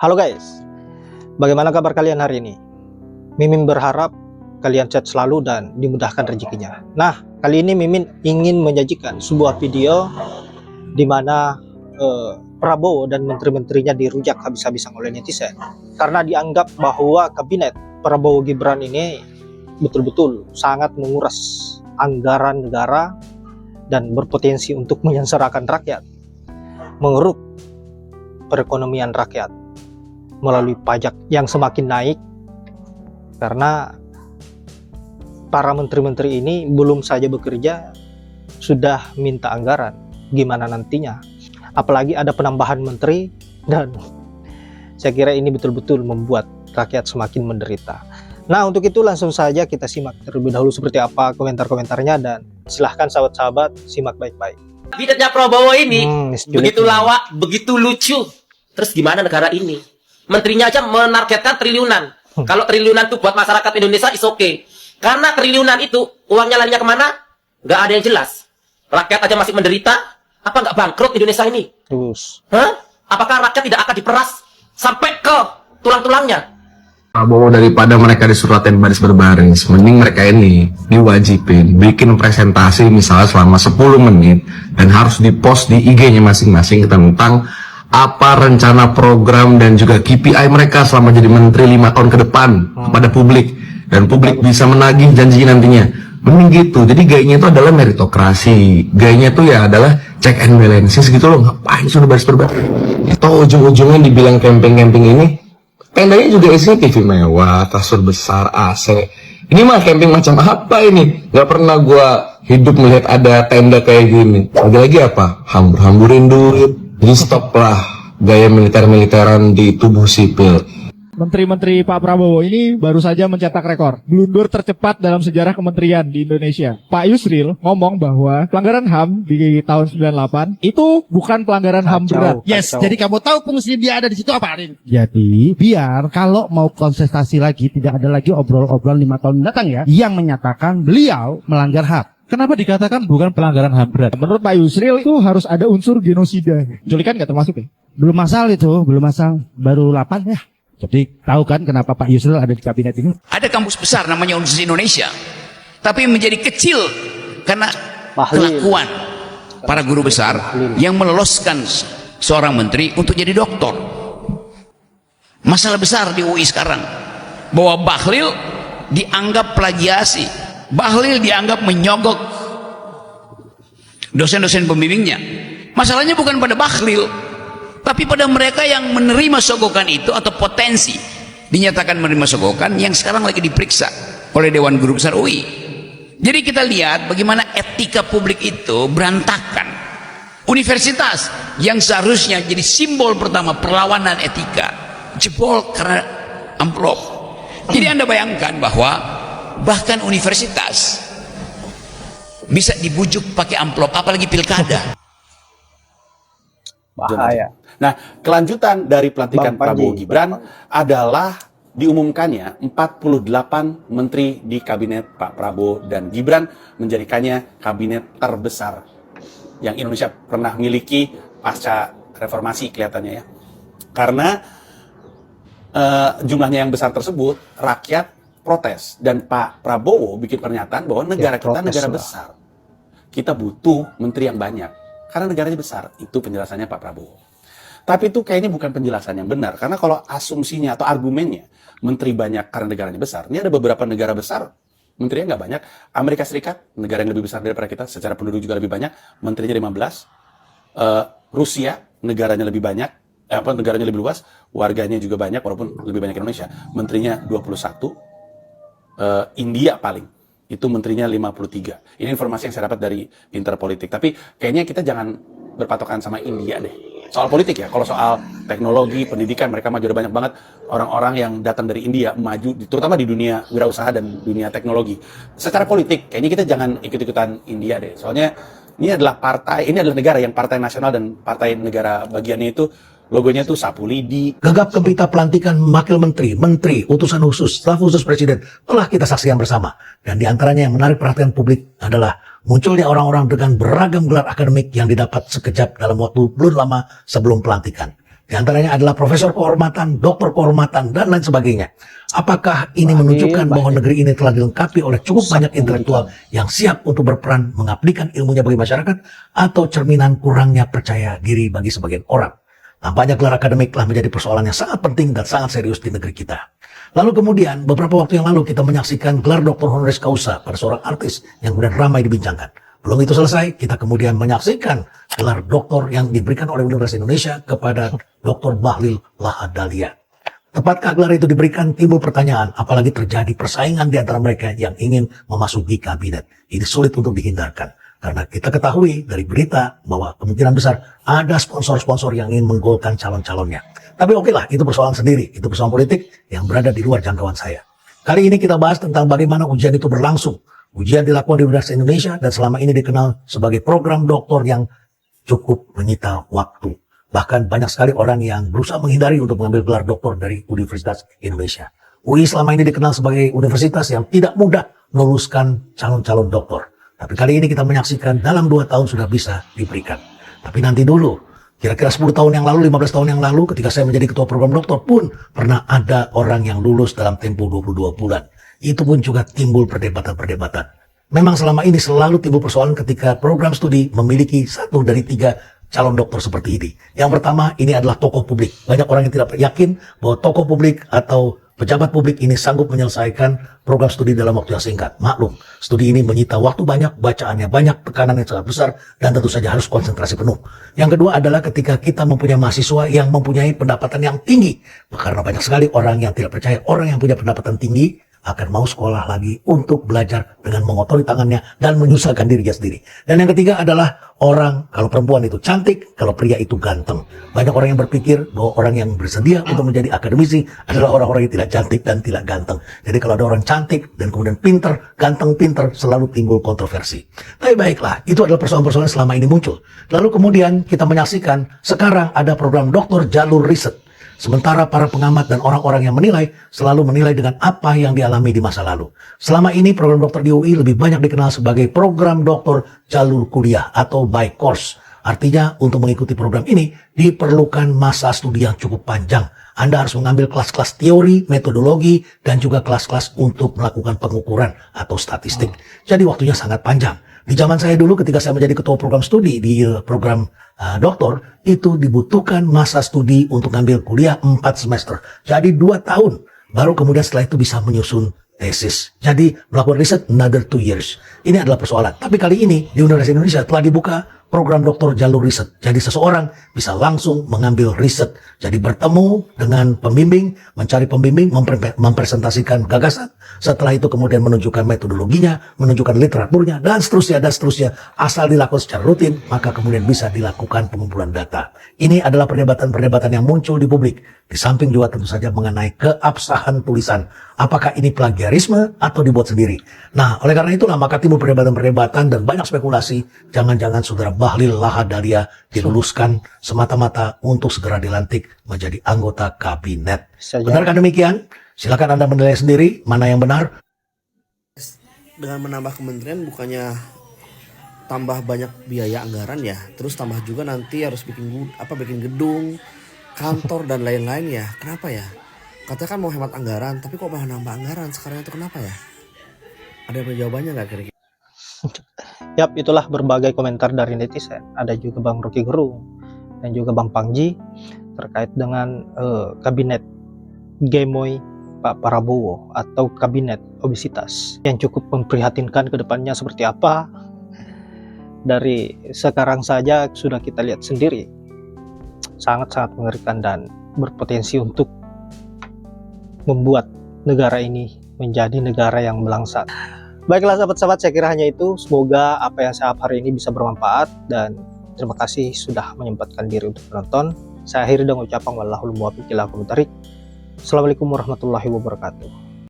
Halo guys, bagaimana kabar kalian hari ini? Mimin berharap kalian sehat selalu dan dimudahkan rezekinya. Nah, kali ini Mimin ingin menyajikan sebuah video di mana Prabowo dan menteri-menterinya dirujak habis-habisan oleh netizen karena dianggap bahwa kabinet Prabowo Gibran ini betul-betul sangat menguras anggaran negara dan berpotensi untuk menyengsarakan rakyat, mengeruk perekonomian rakyat melalui pajak yang semakin naik, karena para menteri-menteri ini belum saja bekerja sudah minta anggaran. Gimana nantinya? Apalagi ada penambahan menteri, dan saya kira ini betul-betul membuat rakyat semakin menderita. Nah, untuk itu langsung saja kita simak terlebih dahulu seperti apa komentar-komentarnya, dan silahkan sahabat-sahabat simak baik-baik. Kabinetnya Prabowo ini begitu lawak, begitu lucu. Terus gimana negara ini? Menterinya aja menargetkan triliunan. Kalau triliunan itu buat masyarakat Indonesia is okay. Karena triliunan itu uangnya larinya kemana? Nggak ada yang jelas. Rakyat aja masih menderita. Apa nggak bangkrut Indonesia ini? Terus, Apakah rakyat tidak akan diperas sampai ke tulang-tulangnya? Prabowo daripada mereka disuratin baris berbaris, mending mereka ini diwajibin bikin presentasi misalnya selama 10 menit dan harus dipost di IG-nya masing-masing tentang apa rencana program dan juga KPI mereka selama jadi menteri 5 tahun ke depan kepada publik, dan publik bisa menagih janji nantinya. Mending gitu. Jadi gayanya itu adalah meritokrasi, gayanya itu ya adalah check and balances gitu loh. Ngapain sudah baris berbaris? Itu ujung-ujungnya dibilang camping-camping ini, tendanya juga isinya TV mewah, kasur besar, AC. Ini mah camping macam apa ini? Gak pernah gua hidup melihat ada tenda kayak gini. Lagi-lagi apa? Hambur-hamburin duit. Jadi stop lah gaya militer-militeran di tubuh sipil. Menteri-menteri Pak Prabowo ini baru saja mencetak rekor blunder tercepat dalam sejarah kementerian di Indonesia. Pak Yusril ngomong bahwa pelanggaran HAM di tahun 98 itu bukan pelanggaran HAM berat. Yes, jadi kamu tahu fungsi dia ada di situ apa, Arin? Jadi, biar kalau mau kontestasi lagi, tidak ada lagi obrol-obrolan 5 tahun mendatang ya, yang menyatakan beliau melanggar HAM. Kenapa dikatakan bukan pelanggaran HAM berat? Menurut Pak Yusril itu harus ada unsur genosida. Penculikan nggak termasuk ya? Belum masal itu, belum masal. Baru 8 ya. Jadi, tahu kan kenapa Pak Yusril ada di kabinet ini? Ada kampus besar namanya Universitas Indonesia, tapi menjadi kecil karena kelakuan para guru besar yang meloloskan seorang menteri untuk jadi doktor. Masalah besar di UI sekarang bahwa Bahlil dianggap plagiasi, Bahlil dianggap menyogok dosen-dosen pembimbingnya. Masalahnya bukan pada Bahlil, tapi pada mereka yang menerima sogokan itu atau potensi dinyatakan menerima sogokan yang sekarang lagi diperiksa oleh Dewan Guru Besar UI. Jadi kita lihat bagaimana etika publik itu berantakan. Universitas yang seharusnya jadi simbol pertama perlawanan etika jebol karena amplop. Jadi Anda bayangkan bahwa bahkan universitas bisa dibujuk pakai amplop, apalagi pilkada. bahaya. Nah, kelanjutan dari pelantikan Prabowo Gibran adalah diumumkannya 48 menteri di kabinet Pak Prabowo dan Gibran, menjadikannya kabinet terbesar yang Indonesia pernah miliki pasca reformasi kelihatannya ya. Karena jumlahnya yang besar tersebut, rakyat protes, dan Pak Prabowo bikin pernyataan bahwa negara kita negara besar. Kita butuh menteri yang banyak karena negaranya besar. Itu penjelasannya Pak Prabowo. Tapi itu kayaknya bukan penjelasan yang benar, karena kalau asumsinya atau argumennya menteri banyak karena negaranya besar, ini ada beberapa negara besar menterinya nggak banyak. Amerika Serikat, negara yang lebih besar daripada kita, secara penduduk juga lebih banyak, menterinya 15. Rusia, negaranya lebih banyak, negaranya lebih luas, warganya juga banyak walaupun lebih banyak Indonesia, menterinya 21. India paling, itu menterinya 53. Ini informasi yang saya dapat dari Pinter Politik. Tapi kayaknya kita jangan berpatokan sama India deh. Soal politik ya, kalau soal teknologi, pendidikan, mereka maju, ada banyak banget orang-orang yang datang dari India maju, terutama di dunia wirausaha dan dunia teknologi. Secara politik, kayaknya kita jangan ikut-ikutan India deh. Soalnya ini adalah partai, ini adalah negara yang partai nasional dan partai negara bagiannya itu logonya tuh sapu lidi. Gegap gempita pelantikan wakil menteri, utusan khusus, staf khusus presiden telah kita saksikan bersama. Dan diantaranya yang menarik perhatian publik adalah munculnya orang-orang dengan beragam gelar akademik yang didapat sekejap dalam waktu belum lama sebelum pelantikan. Di antaranya adalah profesor kehormatan, doktor kehormatan, dan lain sebagainya. Apakah ini menunjukkan bahwa negeri ini telah dilengkapi oleh cukup banyak intelektual yang siap untuk berperan mengabdikan ilmunya bagi masyarakat, atau cerminan kurangnya percaya diri bagi sebagian orang? Nampaknya gelar akademik telah menjadi persoalan yang sangat penting dan sangat serius di negeri kita. Lalu kemudian, beberapa waktu yang lalu kita menyaksikan gelar doktor honoris causa pada seorang artis yang kemudian ramai dibincangkan. Belum itu selesai, kita kemudian menyaksikan gelar doktor yang diberikan oleh Universitas Indonesia kepada Dr. Bahlil Lahadalia. Tepatkah gelar itu diberikan? Timbul pertanyaan, apalagi terjadi persaingan di antara mereka yang ingin memasuki kabinet. Ini sulit untuk dihindarkan. Karena kita ketahui dari berita bahwa kemungkinan besar ada sponsor-sponsor yang ingin menggolkan calon-calonnya. Tapi oke lah, itu persoalan sendiri. Itu persoalan politik yang berada di luar jangkauan saya. Kali ini kita bahas tentang bagaimana ujian itu berlangsung. Ujian dilakukan di Universitas Indonesia dan selama ini dikenal sebagai program doktor yang cukup menyita waktu. Bahkan banyak sekali orang yang berusaha menghindari untuk mengambil gelar doktor dari Universitas Indonesia. UI selama ini dikenal sebagai universitas yang tidak mudah meluluskan calon-calon doktor. Tapi kali ini kita menyaksikan dalam 2 tahun sudah bisa diberikan. Tapi nanti dulu, kira-kira 10 tahun yang lalu, 15 tahun yang lalu ketika saya menjadi ketua program doktor pun pernah ada orang yang lulus dalam tempo 22 bulan. Itu pun juga timbul perdebatan-perdebatan. Memang selama ini selalu timbul persoalan ketika program studi memiliki 1 dari 3 calon dokter seperti ini. Yang pertama, ini adalah tokoh publik. Banyak orang yang tidak yakin bahwa tokoh publik atau pejabat publik ini sanggup menyelesaikan program studi dalam waktu yang singkat. Maklum, studi ini menyita waktu banyak, bacaannya banyak, tekanan yang sangat besar, dan tentu saja harus konsentrasi penuh. Yang kedua adalah ketika kita mempunyai mahasiswa yang mempunyai pendapatan yang tinggi. Karena banyak sekali orang yang tidak percaya, orang yang punya pendapatan tinggi akan mau sekolah lagi untuk belajar dengan mengotori tangannya dan menyusahkan dirinya sendiri. Dan yang ketiga adalah orang, kalau perempuan itu cantik, kalau pria itu ganteng. Banyak orang yang berpikir bahwa orang yang bersedia untuk menjadi akademisi adalah orang-orang yang tidak cantik dan tidak ganteng. Jadi kalau ada orang cantik dan kemudian pinter, ganteng, pinter, selalu timbul kontroversi. Tapi baiklah, itu adalah persoalan-persoalan yang selama ini muncul. Lalu kemudian kita menyaksikan sekarang ada program doktor jalur riset. Sementara para pengamat dan orang-orang yang menilai selalu menilai dengan apa yang dialami di masa lalu. Selama ini program dokter di UI lebih banyak dikenal sebagai program dokter jalur kuliah atau by course. Artinya untuk mengikuti program ini diperlukan masa studi yang cukup panjang. Anda harus mengambil kelas-kelas teori, metodologi, dan juga kelas-kelas untuk melakukan pengukuran atau statistik. Jadi waktunya sangat panjang. Di zaman saya dulu ketika saya menjadi ketua program studi di program doktor, itu dibutuhkan masa studi untuk ngambil kuliah 4 semester. Jadi 2 tahun. Baru kemudian setelah itu bisa menyusun tesis. Jadi melakukan riset another 2 years. Ini adalah persoalan. Tapi kali ini di Universitas Indonesia telah dibuka program doktor jalur riset. Jadi seseorang bisa langsung mengambil riset. Jadi bertemu dengan pembimbing, mencari pembimbing, mempresentasikan gagasan. Setelah itu kemudian menunjukkan metodologinya, menunjukkan literaturnya, dan seterusnya, dan seterusnya. Asal dilakukan secara rutin, maka kemudian bisa dilakukan pengumpulan data. Ini adalah perdebatan-perdebatan yang muncul di publik. Di samping juga tentu saja mengenai keabsahan tulisan. Apakah ini plagiarisme atau dibuat sendiri? Nah, oleh karena itulah maka timbul perdebatan-perdebatan dan banyak spekulasi. Jangan-jangan saudara Bahlil Lahadalia diluluskan semata-mata untuk segera dilantik menjadi anggota kabinet. Benarkah demikian? Silakan Anda menilai sendiri mana yang benar. Dengan menambah kementerian bukannya tambah banyak biaya anggaran ya, terus tambah juga nanti harus bikin gedung, kantor dan lain-lain ya. Kenapa ya? Katanya kan mau hemat anggaran, tapi kok malah nambah anggaran sekarang itu kenapa ya? Ada jawabannya nggak kira-kira? Yap, itulah berbagai komentar dari netizen. Ada juga Bang Rocky Gerung dan juga Bang Pangji terkait dengan kabinet Gemoy Pak Prabowo atau kabinet obesitas yang cukup memprihatinkan ke depannya seperti apa. Dari sekarang saja sudah kita lihat sendiri, sangat-sangat mengerikan dan berpotensi untuk membuat negara ini menjadi negara yang melangsat. Baiklah sahabat-sahabat, saya kira hanya itu. Semoga apa yang saya hari ini bisa bermanfaat, dan terima kasih sudah menyempatkan diri untuk menonton. Saya akhiri dengan ucapan wallahul muwaffiq ila aqwamit thoriq. Assalamualaikum warahmatullahi wabarakatuh.